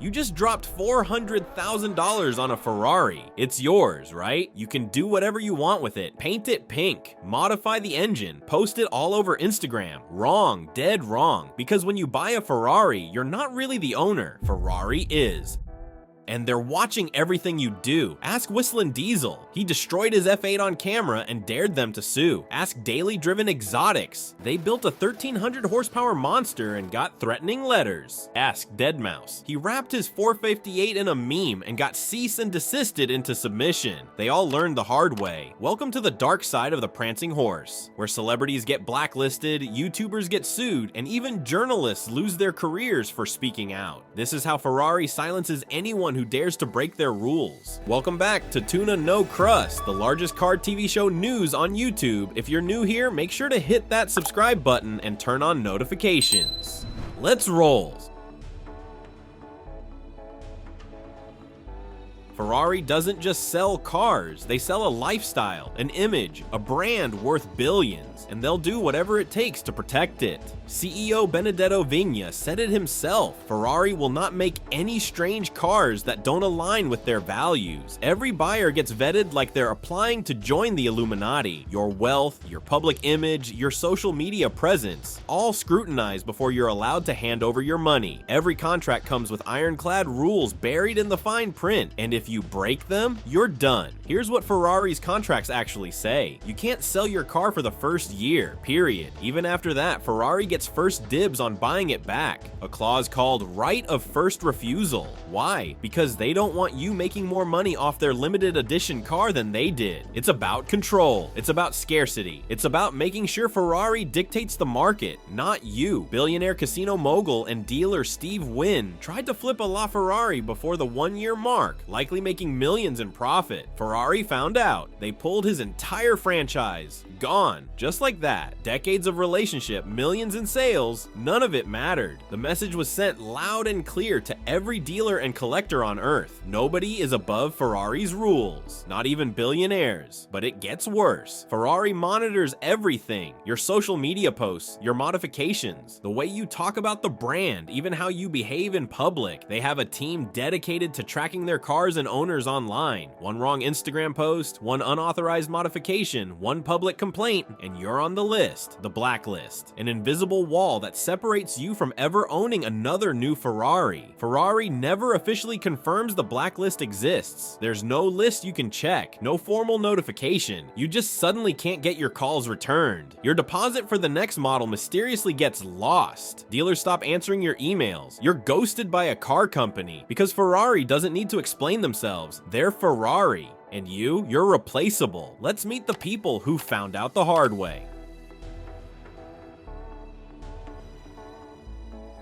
You just dropped $400,000 on a Ferrari. It's yours, right? You can do whatever you want with it. Paint it pink, modify the engine, post it all over Instagram. Wrong, dead wrong. Because when you buy a Ferrari, you're not really the owner. Ferrari is. And they're watching everything you do. Ask WhistlinDiesel. He destroyed his F8 on camera and dared them to sue. Ask Daily Driven Exotics. They built a 1,300 horsepower monster and got threatening letters. Ask Deadmau5. He wrapped his 458 in a meme and got cease and desisted into submission. They all learned the hard way. Welcome to the dark side of the prancing horse, where celebrities get blacklisted, YouTubers get sued, and even journalists lose their careers for speaking out. This is how Ferrari silences anyone who dares to break their rules. Welcome back to Tuna No Crust, the largest car TV show news on YouTube. If you're new here, make sure to hit that subscribe button and turn on notifications. Let's roll. Ferrari doesn't just sell cars, they sell a lifestyle, an image, a brand worth billions, and they'll do whatever it takes to protect it. CEO Benedetto Vigna said it himself, Ferrari will not make any strange cars that don't align with their values. Every buyer gets vetted like they're applying to join the Illuminati. Your wealth, your public image, your social media presence, all scrutinized before you're allowed to hand over your money. Every contract comes with ironclad rules buried in the fine print, and if you break them, you're done. Here's what Ferrari's contracts actually say. You can't sell your car for the first year, period. Even after that, Ferrari gets first dibs on buying it back. A clause called right of first refusal. Why? Because they don't want you making more money off their limited edition car than they did. It's about control. It's about scarcity. It's about making sure Ferrari dictates the market, not you. Billionaire casino mogul and dealer Steve Wynn tried to flip a LaFerrari before the 1-year mark, likely making millions in profit. Ferrari found out. They pulled his entire franchise. Gone. Just like that. Decades of relationship, millions in sales, none of it mattered. The message was sent loud and clear to every dealer and collector on Earth. Nobody is above Ferrari's rules. Not even billionaires. But it gets worse. Ferrari monitors everything. Your social media posts, your modifications, the way you talk about the brand, even how you behave in public. They have a team dedicated to tracking their cars and owners online. One wrong Instagram post, one unauthorized modification, one public complaint, and you're on the list, the blacklist, an invisible wall that separates you from ever owning another new Ferrari. Ferrari never officially confirms the blacklist exists. There's no list you can check, no formal notification. You just suddenly can't get your calls returned. Your deposit for the next model mysteriously gets lost. Dealers stop answering your emails. You're ghosted by a car company because Ferrari doesn't need to explain themselves. They're Ferrari. And you're replaceable. Let's meet the people who found out the hard way.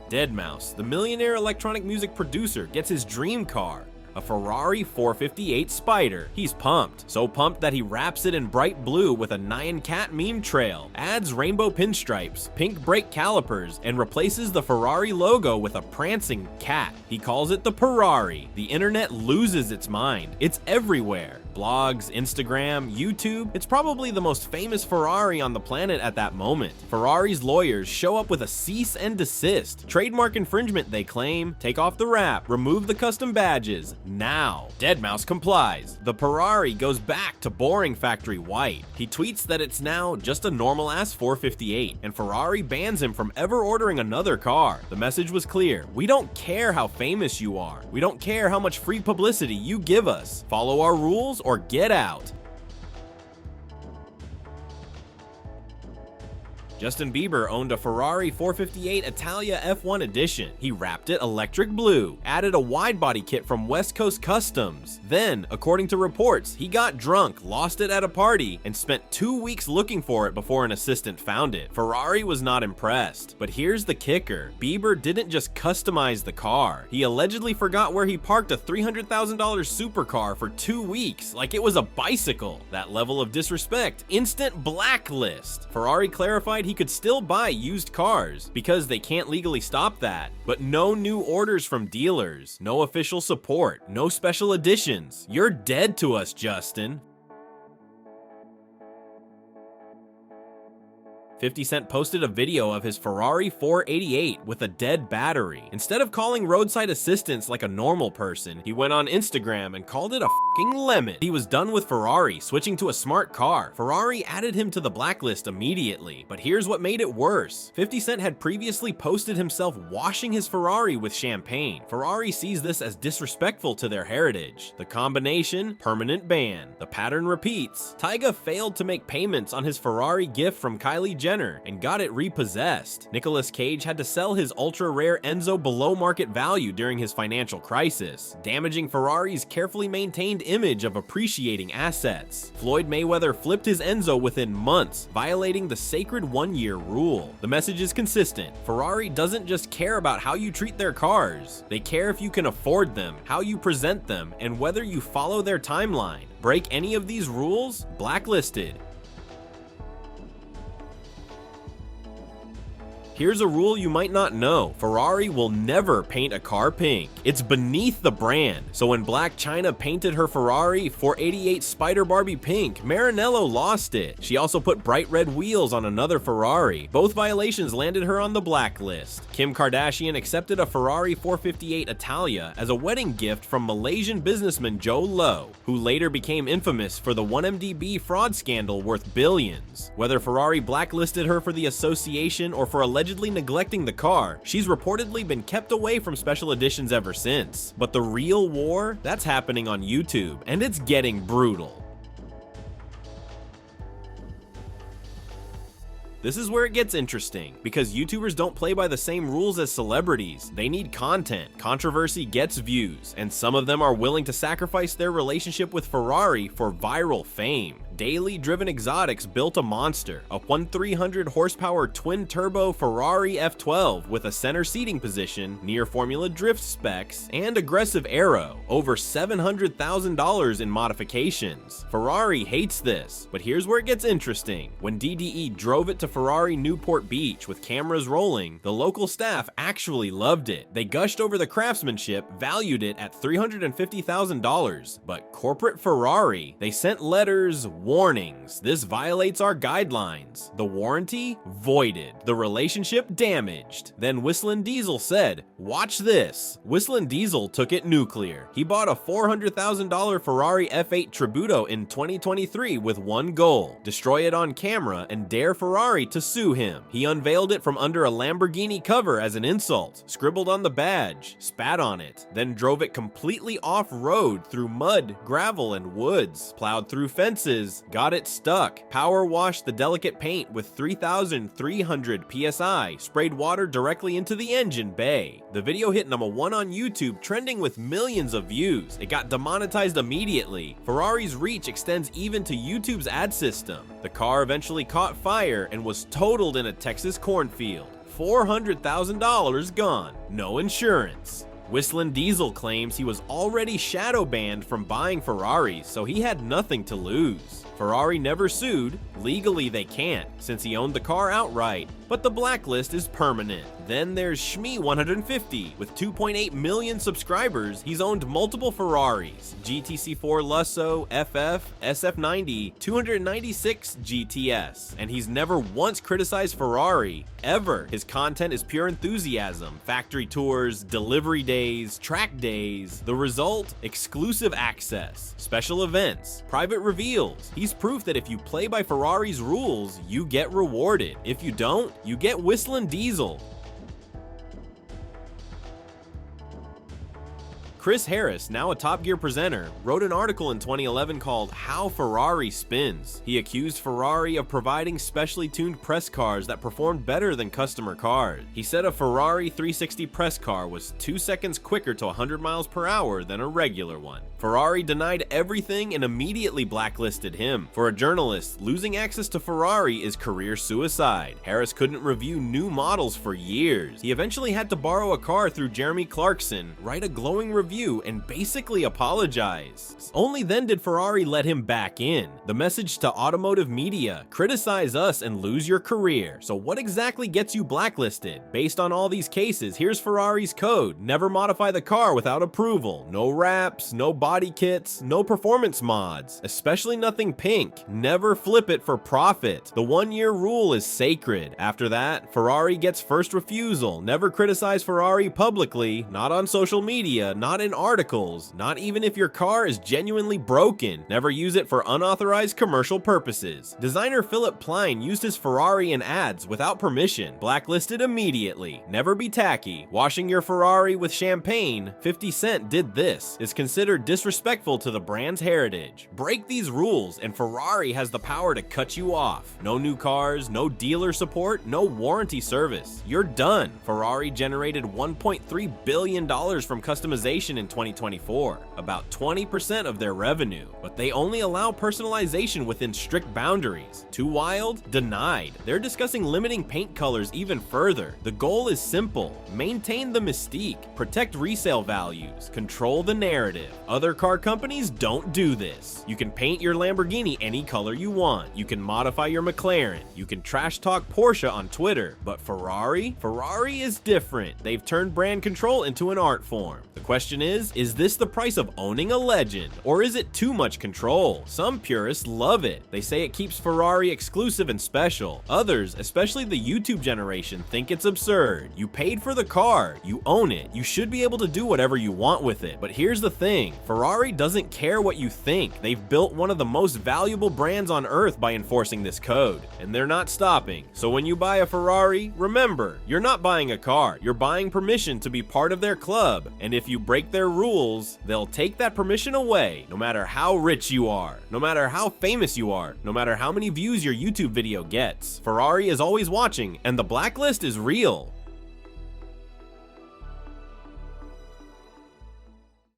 Deadmau5, the millionaire electronic music producer, gets his dream car, a Ferrari 458 Spider. He's pumped. So pumped that he wraps it in bright blue with a Nyan Cat meme trail, adds rainbow pinstripes, pink brake calipers, and replaces the Ferrari logo with a prancing cat. He calls it the Ferrari. The internet loses its mind. It's everywhere. Blogs, Instagram, YouTube. It's probably the most famous Ferrari on the planet at that moment. Ferrari's lawyers show up with a cease and desist. Trademark infringement, they claim. Take off the wrap, remove the custom badges. Now, Deadmau5 complies. The Ferrari goes back to boring factory white. He tweets that it's now just a normal ass 458, and Ferrari bans him from ever ordering another car. The message was clear. We don't care how famous you are. We don't care how much free publicity you give us. Follow our rules or get out. Justin Bieber owned a Ferrari 458 Italia F1 edition. He wrapped it electric blue, added a wide body kit from West Coast Customs. Then, according to reports, he got drunk, lost it at a party, and spent 2 weeks looking for it before an assistant found it. Ferrari was not impressed. But here's the kicker. Bieber didn't just customize the car. He allegedly forgot where he parked a $300,000 supercar for 2 weeks, like it was a bicycle. That level of disrespect. Instant blacklist. Ferrari clarified he could still buy used cars because they can't legally stop that. But no new orders from dealers, no official support, no special editions. You're dead to us, Justin. 50 Cent posted a video of his Ferrari 488 with a dead battery. Instead of calling roadside assistance like a normal person, he went on Instagram and called it a fucking lemon. He was done with Ferrari, switching to a smart car. Ferrari added him to the blacklist immediately, but here's what made it worse. 50 Cent had previously posted himself washing his Ferrari with champagne. Ferrari sees this as disrespectful to their heritage. The combination, permanent ban. The pattern repeats. Tyga failed to make payments on his Ferrari gift from Kylie Jenner and got it repossessed. Nicolas Cage had to sell his ultra-rare Enzo below market value during his financial crisis, damaging Ferrari's carefully maintained image of appreciating assets. Floyd Mayweather flipped his Enzo within months, violating the sacred one-year rule. The message is consistent. Ferrari doesn't just care about how you treat their cars. They care if you can afford them, how you present them, and whether you follow their timeline. Break any of these rules? Blacklisted. Here's a rule you might not know. Ferrari will never paint a car pink. It's beneath the brand. So when Blac Chyna painted her Ferrari 488 Spider Barbie pink, Maranello lost it. She also put bright red wheels on another Ferrari. Both violations landed her on the blacklist. Kim Kardashian accepted a Ferrari 458 Italia as a wedding gift from Malaysian businessman Joe Low, who later became infamous for the 1MDB fraud scandal worth billions. Whether Ferrari blacklisted her for the association or for allegedly neglecting the car, she's reportedly been kept away from special editions ever since. But the real war, that's happening on YouTube, and it's getting brutal. This is where it gets interesting, because YouTubers don't play by the same rules as celebrities. They need content, controversy gets views, and some of them are willing to sacrifice their relationship with Ferrari for viral fame. Daily Driven Exotics built a monster, a 1,300 horsepower twin-turbo Ferrari F12 with a center seating position, near Formula Drift specs, and aggressive aero, over $700,000 in modifications. Ferrari hates this, but here's where it gets interesting. When DDE drove it to Ferrari Newport Beach with cameras rolling, the local staff actually loved it. They gushed over the craftsmanship, valued it at $350,000, but corporate Ferrari, they sent letters, warnings, this violates our guidelines. The warranty? Voided. The relationship? Damaged. Then WhistlinDiesel said, watch this. WhistlinDiesel took it nuclear. He bought a $400,000 Ferrari F8 Tributo in 2023 with one goal: destroy it on camera and dare Ferrari to sue him. He unveiled it from under a Lamborghini cover as an insult, scribbled on the badge, spat on it, then drove it completely off-road through mud, gravel, and woods, plowed through fences, got it stuck, power washed the delicate paint with 3,300 PSI, sprayed water directly into the engine bay. The video hit #1 on YouTube, trending with millions of views. It got demonetized immediately. Ferrari's reach extends even to YouTube's ad system. The car eventually caught fire and was totaled in a Texas cornfield. $400,000 gone. No insurance. WhistlinDiesel claims he was already shadow banned from buying Ferraris, so he had nothing to lose. Ferrari never sued. Legally they can't, since he owned the car outright. But the blacklist is permanent. Then there's Shmee150. With 2.8 million subscribers, he's owned multiple Ferraris: GTC4 Lusso, FF, SF90, 296 GTS. And he's never once criticized Ferrari, ever. His content is pure enthusiasm: factory tours, delivery days, track days. The result? Exclusive access, special events, private reveals. He's proof that if you play by Ferrari's rules, you get rewarded. If you don't, you get WhistlinDiesel. Chris Harris, now a Top Gear presenter, wrote an article in 2011 called "How Ferrari Spins." He accused Ferrari of providing specially tuned press cars that performed better than customer cars. He said a Ferrari 360 press car was 2 seconds quicker to 100 miles per hour than a regular one. Ferrari denied everything and immediately blacklisted him. For a journalist, losing access to Ferrari is career suicide. Harris couldn't review new models for years. He eventually had to borrow a car through Jeremy Clarkson, write a glowing review review and basically apologize. Only then did Ferrari let him back in. The message to automotive media: criticize us and lose your career. So what exactly gets you blacklisted? Based on all these cases, here's Ferrari's code: never modify the car without approval. No wraps, no body kits, no performance mods, especially nothing pink. Never flip it for profit. The 1-year rule is sacred. After that, Ferrari gets first refusal. Never criticize Ferrari publicly, not on social media, not in articles, not even if your car is genuinely broken. Never use it for unauthorized commercial purposes. Designer Philip Plein used his Ferrari in ads without permission. Blacklisted immediately. Never be tacky. Washing your Ferrari with champagne, 50 Cent did this, is considered disrespectful to the brand's heritage. Break these rules and Ferrari has the power to cut you off. No new cars, no dealer support, no warranty service. You're done. Ferrari generated $1.3 billion from customization in 2024, about 20% of their revenue, but they only allow personalization within strict boundaries. Too wild? Denied. They're discussing limiting paint colors even further. The goal is simple: maintain the mystique, protect resale values, control the narrative. Other car companies don't do this. You can paint your Lamborghini any color you want. You can modify your McLaren. You can trash talk Porsche on Twitter. But Ferrari is different. They've turned brand control into an art form. The question is this the price of owning a legend? Or is it too much control? Some purists love it. They say it keeps Ferrari exclusive and special. Others, especially the YouTube generation, think it's absurd. You paid for the car. You own it. You should be able to do whatever you want with it. But here's the thing: Ferrari doesn't care what you think. They've built one of the most valuable brands on earth by enforcing this code, and they're not stopping. So when you buy a Ferrari, remember, you're not buying a car. You're buying permission to be part of their club. And if you break their rules, they'll take that permission away, no matter how rich you are, no matter how famous you are, no matter how many views your YouTube video gets. Ferrari is always watching, and the blacklist is real.